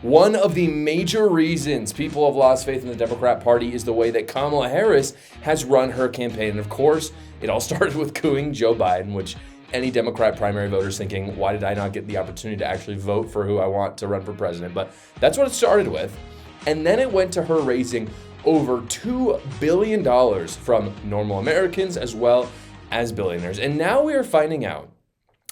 One of the major reasons people have lost faith in the Democrat Party is the way that Kamala Harris has run her campaign. And of course, it all started with cooing Joe Biden, which any Democrat primary voter is thinking, why did I not get the opportunity to actually vote for who I want to run for president? But that's what it started with. And then it went to her raising over $2 billion from normal Americans as well as billionaires. And now we are finding out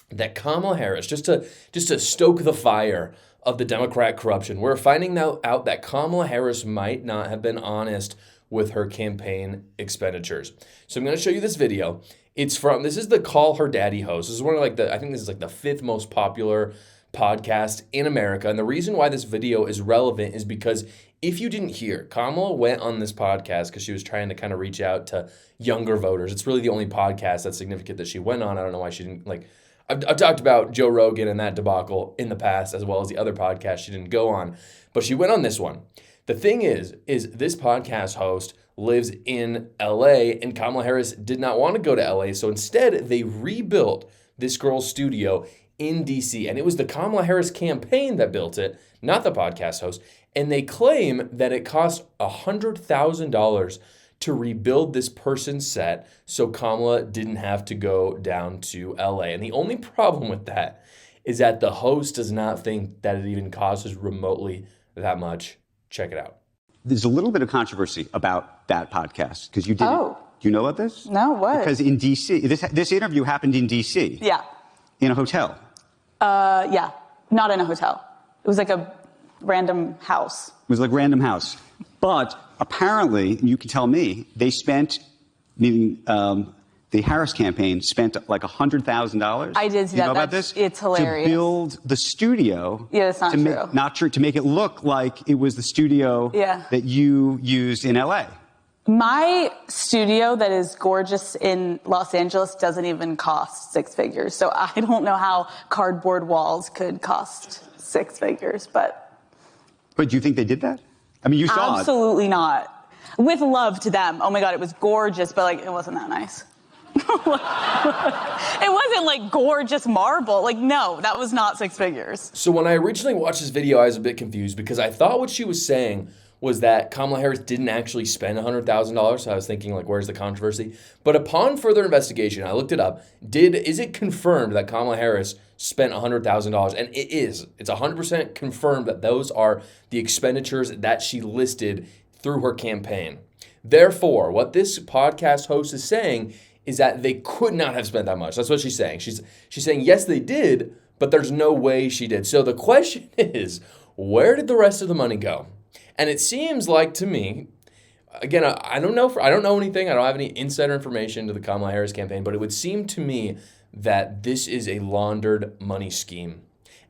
that Kamala Harris, just to stoke the fire of the Democrat corruption, we're finding out that Kamala Harris might not have been honest with her campaign expenditures. So I'm going to show you this video. This is the Call Her Daddy host. This is one of I think this is the fifth most popular podcast in America. And the reason why this video is relevant is because if you didn't hear, Kamala went on this podcast because she was trying to kind of reach out to younger voters. It's really the only podcast that's significant that she went on. I don't know why she didn't I've talked about Joe Rogan and that debacle in the past, as well as the other podcast she didn't go on, but she went on this one. The thing is this podcast host lives in LA, and Kamala Harris did not want to go to LA, so instead they rebuilt this girl's studio in DC, and it was the Kamala Harris campaign that built it, not the podcast host, and they claim that it cost $100,000 to rebuild this person's set so Kamala didn't have to go down to LA. And the only problem with that is that the host does not think that it even costs remotely that much. Check it out. There's a little bit of controversy about that podcast because you didn't. Oh. Do you know about this? No, what? Because in D.C., this interview happened in D.C. Yeah. In a hotel. Yeah, not in a hotel. It was like a random house. It was like random house. But apparently, you can tell me, they spent, meaning the Harris campaign spent like $100,000. I did see that. You know about this? It's hilarious. To build the studio. Yeah, that's not true. Not true. To make it look like it was the studio that you used in L.A. My studio that is gorgeous in Los Angeles doesn't even cost six figures. So I don't know how cardboard walls could cost six figures, but. But do you think they did that? I mean, you saw it. Absolutely not. With love to them. Oh my God, it was gorgeous, but it wasn't that nice. It wasn't like gorgeous marble. No, that was not six figures. So when I originally watched this video, I was a bit confused because I thought what she was saying was that Kamala Harris didn't actually spend $100,000. So I was thinking, where's the controversy? But upon further investigation, I looked it up. Is it confirmed that Kamala Harris spent $100,000? And it is. It's 100% confirmed that those are the expenditures that she listed through her campaign. Therefore, what this podcast host is saying is that they could not have spent that much. That's what she's saying. She's saying, yes, they did, but there's no way she did. So the question is, where did the rest of the money go? And it seems like to me, again, I don't know anything. I don't have any insider information to the Kamala Harris campaign, but it would seem to me that this is a laundered money scheme.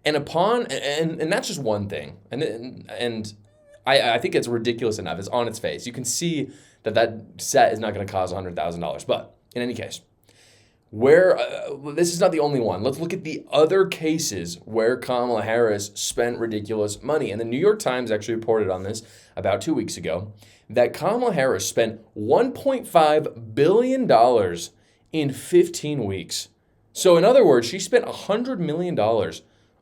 And that's just one thing. And I think it's ridiculous enough. It's on its face. You can see that set is not going to cost $100,000. But in any case, this is not the only one. Let's look at the other cases where Kamala Harris spent ridiculous money. And the New York Times actually reported on this about 2 weeks ago, that Kamala Harris spent $1.5 billion in 15 weeks. So in other words, she spent $100 million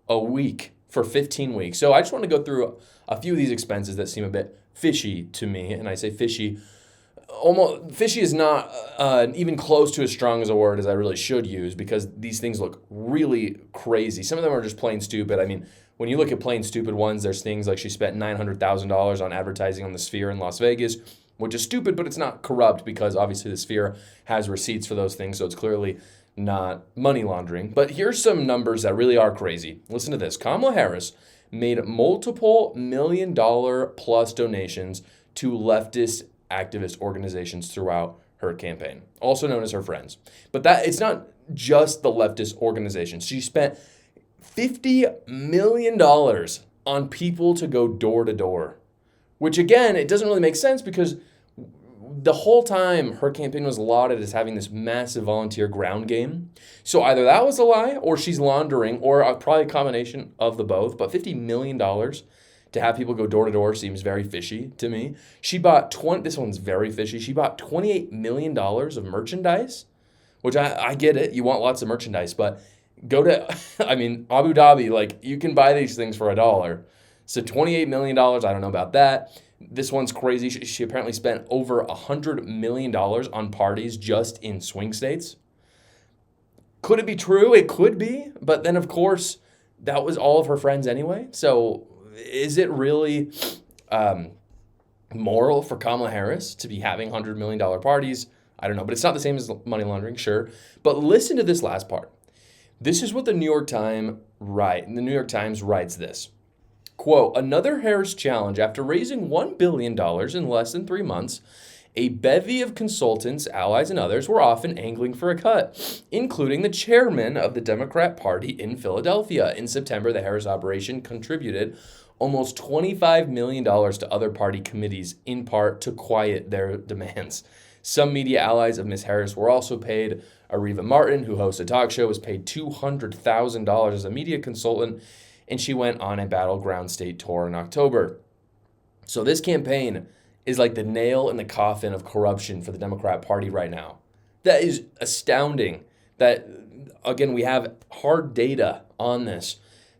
a week for 15 weeks. So I just want to go through a few of these expenses that seem a bit fishy to me. And I say fishy. Almost fishy is not even close to as strong as a word as I really should use, because these things look really crazy. Some of them are just plain stupid. I mean, when you look at plain stupid ones, there's things like she spent $900,000 on advertising on the Sphere in Las Vegas, which is stupid, but it's not corrupt because obviously the Sphere has receipts for those things, so it's clearly not money laundering. But here's some numbers that really are crazy. Listen to this. Kamala Harris made multiple $1 million plus donations to leftist activist organizations throughout her campaign, also known as her friends. But it's not just the leftist organizations. She spent $50 million on people to go door to door, which again, it doesn't really make sense because the whole time her campaign was lauded as having this massive volunteer ground game. So either that was a lie or she's laundering, or probably a combination of the both. But $50 million to have people go door to door seems very fishy to me. She bought this one's very fishy. She bought $28 million of merchandise, which I get it. You want lots of merchandise, but go to, Abu Dhabi, you can buy these things for $1. So $28 million, I don't know about that. This one's crazy. She apparently spent over $100 million on parties just in swing states. Could it be true? It could be. But then, of course, that was all of her friends anyway. So is it really moral for Kamala Harris to be having $100 million parties? I don't know. But it's not the same as money laundering, sure. But listen to this last part. This is what the New York Times writes this. Quote, another Harris challenge after raising $1 billion in less than 3 months. A bevy of consultants, allies, and others were often angling for a cut, including the chairman of the Democrat Party in Philadelphia. In September, the Harris operation contributed almost $25 million to other party committees, in part to quiet their demands. Some media allies of Ms. Harris were also paid. Areva Martin, who hosts a talk show, was paid $200,000 as a media consultant, and she went on a battleground state tour in October. So this campaign is like the nail in the coffin of corruption for the Democrat Party right now. That is astounding. That, again, we have hard data on this,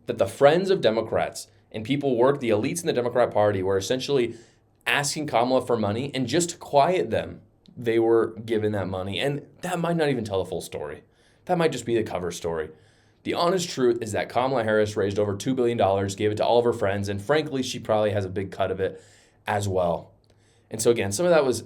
that the friends of Democrats and people the elites in the Democrat Party were essentially asking Kamala for money, and just to quiet them, they were given that money. And that might not even tell the full story. That might just be the cover story. The honest truth is that Kamala Harris raised over $2 billion, gave it to all of her friends, and frankly, she probably has a big cut of it as well. And so again, some of that was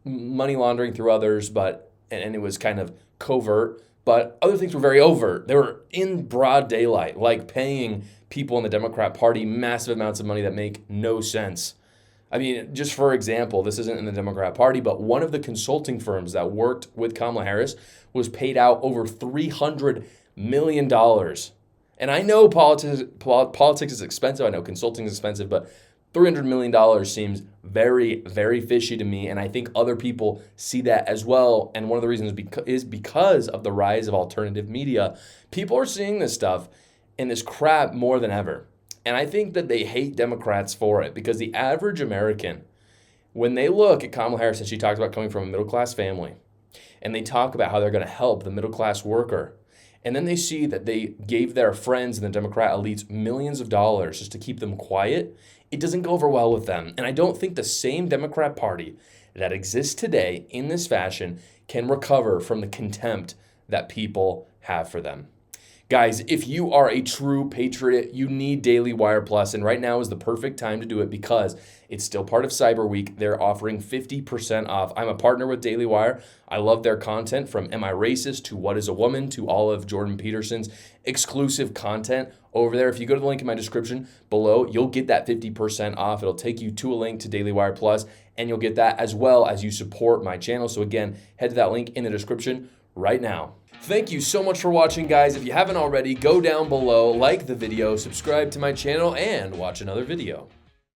money laundering through others, and it was kind of covert, but other things were very overt. They were in broad daylight, like paying people in the Democrat Party massive amounts of money that make no sense. I mean, just for example, this isn't in the Democrat Party, but one of the consulting firms that worked with Kamala Harris was paid out over $300 million. And I know politics is expensive. I know consulting is expensive, but $300 million seems very, very fishy to me, and I think other people see that as well. And one of the reasons is because of the rise of alternative media. People are seeing this stuff and this crap more than ever. And I think that they hate Democrats for it, because the average American, when they look at Kamala Harris, and she talks about coming from a middle-class family, and they talk about how they're going to help the middle-class worker, and then they see that they gave their friends in the Democrat elites millions of dollars just to keep them quiet, it doesn't go over well with them. And I don't think the same Democrat Party that exists today in this fashion can recover from the contempt that people have for them. Guys, if you are a true patriot, you need Daily Wire Plus, and right now is the perfect time to do it because it's still part of Cyber Week. They're offering 50% off. I'm a partner with Daily Wire. I love their content, from Am I Racist to What is a Woman to all of Jordan Peterson's exclusive content over there. If you go to the link in my description below, you'll get that 50% off. It'll take you to a link to Daily Wire Plus, and you'll get that as well as you support my channel. So again, head to that link in the description right now. Thank you so much for watching, guys. If you haven't already, go down below, like the video, subscribe to my channel, and watch another video.